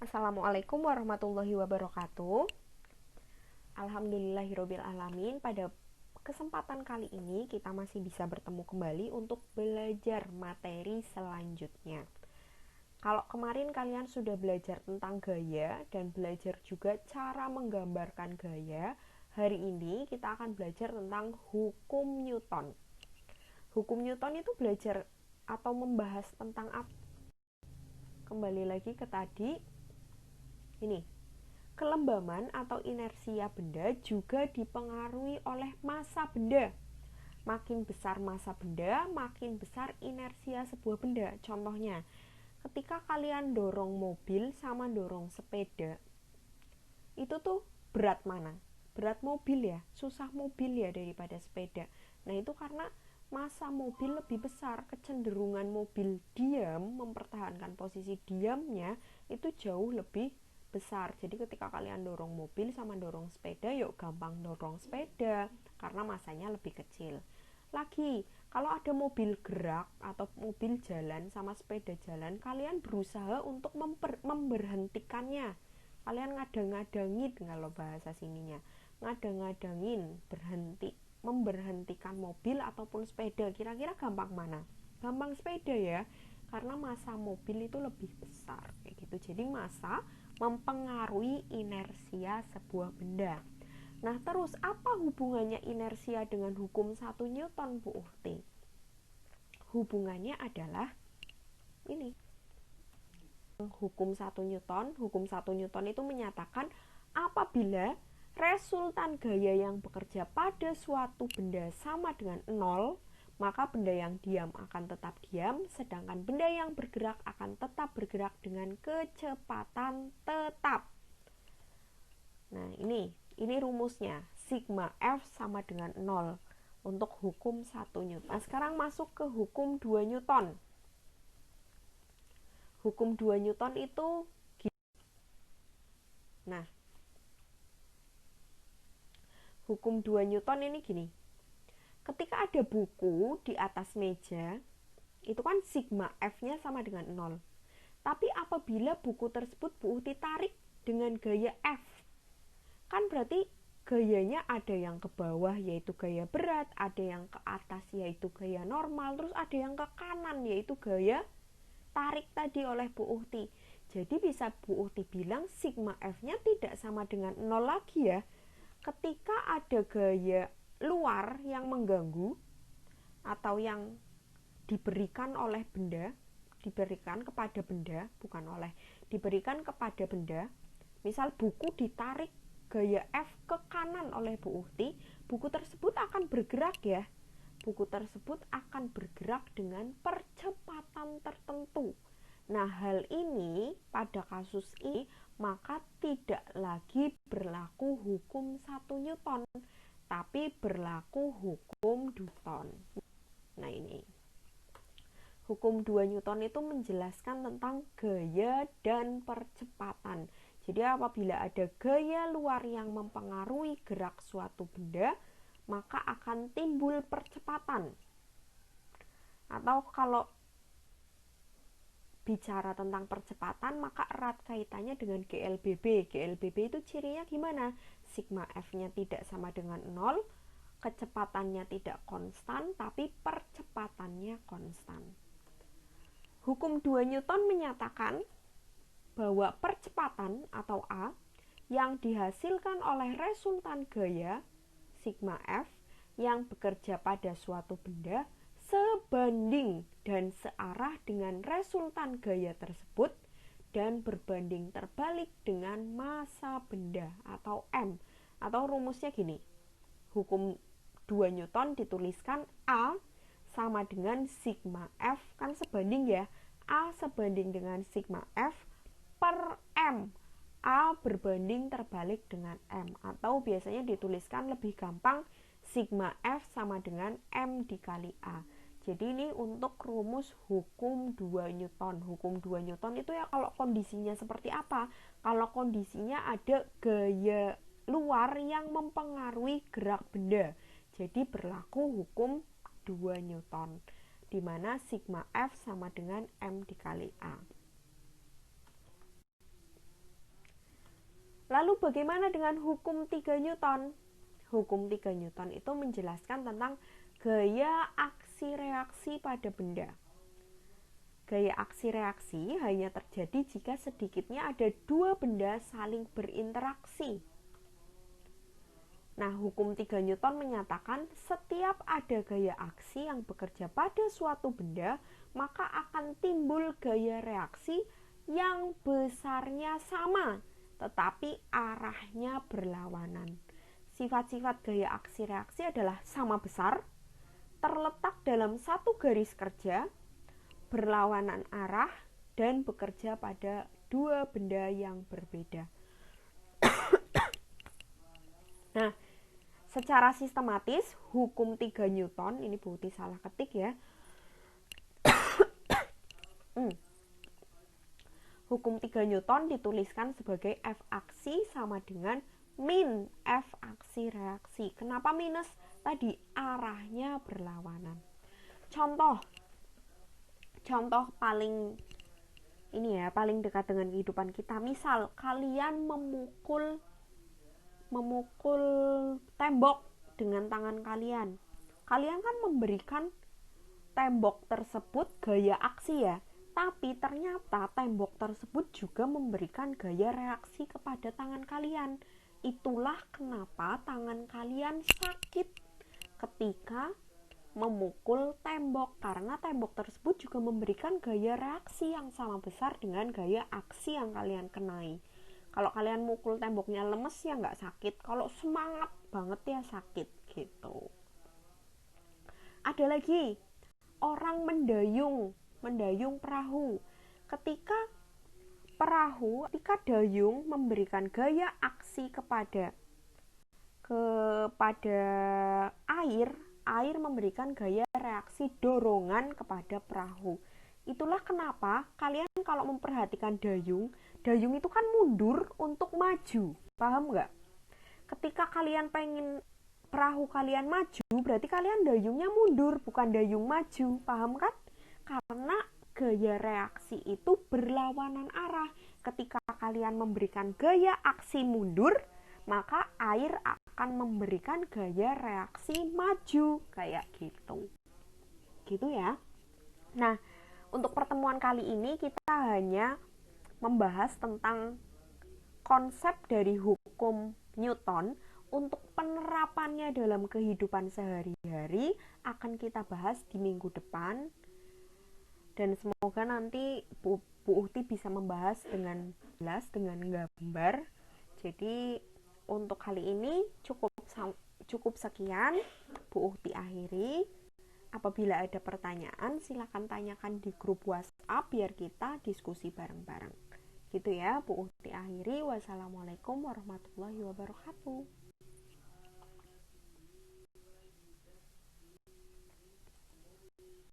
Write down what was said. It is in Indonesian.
Assalamualaikum warahmatullahi wabarakatuh. Alhamdulillahirabbil alamin. Pada kesempatan kali ini kita masih bisa bertemu kembali untuk belajar materi selanjutnya. Kalau kemarin kalian sudah belajar tentang gaya dan belajar juga cara menggambarkan gaya, hari ini kita akan belajar tentang hukum Newton. Hukum Newton itu belajar atau membahas tentang apa? Kembali lagi ke tadi. Ini, kelembaman atau inersia benda juga dipengaruhi oleh massa benda. Makin besar massa benda, makin besar inersia sebuah benda. Contohnya, ketika kalian dorong mobil sama dorong sepeda, itu tuh berat mana? Berat mobil ya, susah mobil ya daripada sepeda. Nah itu karena massa mobil lebih besar, kecenderungan mobil diam, mempertahankan posisi diamnya itu jauh lebih besar. Jadi ketika kalian dorong mobil sama dorong sepeda, yuk gampang dorong sepeda karena massanya lebih kecil. Lagi, kalau ada mobil gerak atau mobil jalan sama sepeda jalan, kalian berusaha untuk memberhentikannya. Kalian ngadang-ngadangin, kalau bahasa sininya, ngadang-ngadangin, memberhentikan mobil ataupun sepeda. Kira-kira gampang mana? Gampang sepeda ya, karena massa mobil itu lebih besar kayak gitu. Jadi massa mempengaruhi inersia sebuah benda. Nah, terus apa hubungannya inersia dengan hukum 1 Newton, Bu Uhti? Hubungannya adalah ini. Hukum 1 Newton itu menyatakan apabila resultan gaya yang bekerja pada suatu benda sama dengan 0, maka benda yang diam akan tetap diam, sedangkan benda yang bergerak akan tetap bergerak dengan kecepatan tetap. Nah, ini rumusnya. Sigma F sama dengan 0 untuk hukum 1 Newton. Nah, sekarang masuk ke hukum 2 Newton. Hukum 2 Newton itu Nah, hukum 2 Newton ini gini. Ketika ada buku di atas meja, itu kan sigma F-nya sama dengan 0. Tapi apabila buku tersebut Bu Uhti tarik dengan gaya F, kan berarti gayanya ada yang ke bawah yaitu gaya berat, ada yang ke atas yaitu gaya normal, terus ada yang ke kanan yaitu gaya tarik tadi oleh Bu Uhti. Jadi bisa Bu Uhti bilang sigma F-nya tidak sama dengan 0 lagi ya. Ketika ada gaya luar yang mengganggu atau yang diberikan oleh benda, diberikan kepada benda, diberikan kepada benda, misal buku ditarik gaya F ke kanan oleh Bu Uhti, buku tersebut akan bergerak ya. Buku tersebut akan bergerak dengan percepatan tertentu. Nah, hal ini pada kasus ini maka tidak lagi berlaku hukum 1 Newton, tapi berlaku hukum Newton. Nah, ini. Hukum 2 Newton itu menjelaskan tentang gaya dan percepatan. Jadi apabila ada gaya luar yang mempengaruhi gerak suatu benda, maka akan timbul percepatan. Atau kalau bicara tentang percepatan, maka erat kaitannya dengan GLBB. GLBB itu cirinya gimana? Sigma F-nya tidak sama dengan 0, kecepatannya tidak konstan, tapi percepatannya konstan. Hukum 2 Newton menyatakan bahwa percepatan atau A yang dihasilkan oleh resultan gaya sigma F yang bekerja pada suatu benda sebanding dan searah dengan resultan gaya tersebut dan berbanding terbalik dengan massa benda atau M. Atau rumusnya gini. Hukum 2 Newton dituliskan A sama dengan sigma F, kan sebanding ya. A sebanding dengan sigma F per M. A berbanding terbalik dengan M, atau biasanya dituliskan lebih gampang sigma F sama dengan M dikali A. Jadi ini untuk rumus hukum 2 Newton. Hukum 2 Newton itu ya kalau kondisinya seperti apa? Kalau kondisinya ada gaya luar yang mempengaruhi gerak benda. Jadi berlaku hukum 2 Newton, di mana sigma F sama dengan M dikali A. Lalu bagaimana dengan hukum 3 Newton? Hukum 3 Newton itu menjelaskan tentang gaya aksi reaksi pada benda. Gaya aksi reaksi hanya terjadi jika sedikitnya ada dua benda saling berinteraksi. Nah, hukum 3 Newton menyatakan setiap ada gaya aksi yang bekerja pada suatu benda, maka akan timbul gaya reaksi yang besarnya sama, tetapi arahnya berlawanan. Sifat-sifat gaya aksi reaksi adalah sama besar, terletak dalam satu garis kerja, berlawanan arah, dan bekerja pada dua benda yang berbeda. Nah, secara sistematis, hukum 3 Newton, ini bukti salah ketik ya. Hukum 3 Newton dituliskan sebagai F aksi sama dengan min F aksi reaksi. Kenapa minus? Tadi arahnya berlawanan. Contoh paling paling dekat dengan kehidupan kita. Misal kalian memukul tembok dengan tangan kalian. Kalian kan memberikan tembok tersebut gaya aksi ya. Tapi ternyata tembok tersebut juga memberikan gaya reaksi kepada tangan kalian. Itulah kenapa tangan kalian sakit ketika memukul tembok, karena tembok tersebut juga memberikan gaya reaksi yang sama besar dengan gaya aksi yang kalian kenai. Kalau kalian mukul temboknya lemes ya nggak sakit, kalau semangat banget ya sakit gitu. Ada lagi orang mendayung perahu. Ketika dayung memberikan gaya aksi kepada air memberikan gaya reaksi dorongan kepada perahu. Itulah kenapa kalian kalau memperhatikan dayung itu kan mundur untuk maju. Paham nggak? Ketika kalian pengen perahu kalian maju, berarti kalian dayungnya mundur, bukan dayung maju. Paham kan? Karena gaya reaksi itu berlawanan arah. Ketika kalian memberikan gaya aksi mundur, maka air akan memberikan gaya reaksi maju, kayak gitu ya. Nah, untuk pertemuan kali ini kita hanya membahas tentang konsep dari hukum Newton. Untuk penerapannya dalam kehidupan sehari-hari akan kita bahas di minggu depan, dan semoga nanti Bu Uhti bisa membahas dengan jelas, dengan gambar. Jadi untuk kali ini cukup sekian, Bu Uhti akhiri. Apabila ada pertanyaan, silakan tanyakan di grup WhatsApp biar kita diskusi bareng-bareng. Gitu ya, Bu Uhti akhiri. Wassalamualaikum warahmatullahi wabarakatuh.